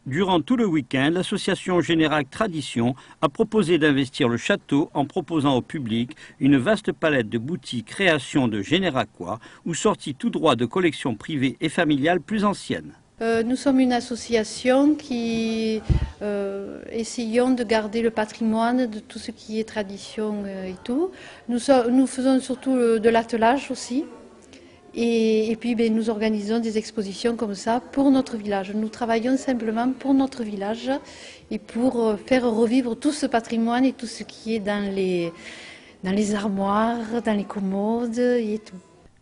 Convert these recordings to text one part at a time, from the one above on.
Durant tout le week-end, l'association Générac Tradition a proposé d'investir le château en proposant au public une vaste palette de boutiques créations de Généracois ou sorties tout droit de collections privées et familiales plus anciennes. Nous sommes une association qui essayons de garder le patrimoine de tout ce qui est tradition et tout. Nous faisons surtout de l'attelage aussi. Et puis nous organisons des expositions comme ça pour notre village. Nous travaillons simplement pour notre village et pour faire revivre tout ce patrimoine et tout ce qui est dans les armoires, dans les commodes et tout.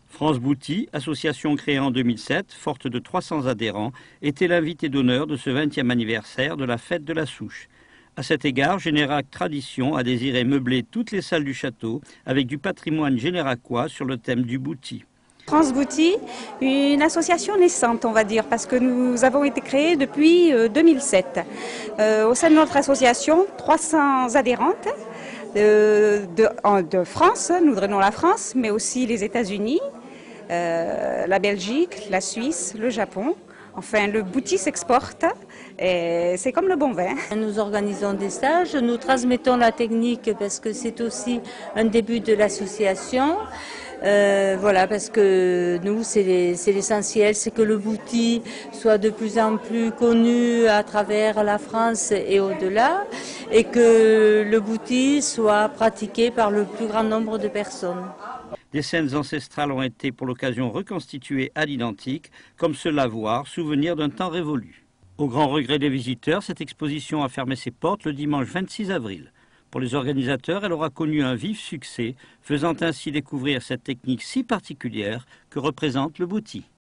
France Bouty, association créée en 2007, forte de 300 adhérents, était l'invité d'honneur de ce 20e anniversaire de la fête de la Souche. À cet égard, Générac Tradition a désiré meubler toutes les salles du château avec du patrimoine généracois sur le thème du Bouty. France Bouty, une association naissante, on va dire, parce que nous avons été créés depuis 2007. Au sein de notre association, 300 adhérentes de France, nous drainons la France, mais aussi les États-Unis, la Belgique, la Suisse, le Japon. Enfin, le Bouty s'exporte et c'est comme le bon vin. Nous organisons des stages, nous transmettons la technique parce que c'est aussi un début de l'association. Voilà, parce que nous, c'est l'essentiel, c'est que le Bouty soit de plus en plus connu à travers la France et au-delà, et que le Bouty soit pratiqué par le plus grand nombre de personnes. Des scènes ancestrales ont été pour l'occasion reconstituées à l'identique, comme ce lavoir, souvenir d'un temps révolu. Au grand regret des visiteurs, cette exposition a fermé ses portes le dimanche 26 avril. Pour les organisateurs, elle aura connu un vif succès, faisant ainsi découvrir cette technique si particulière que représente le Bouty.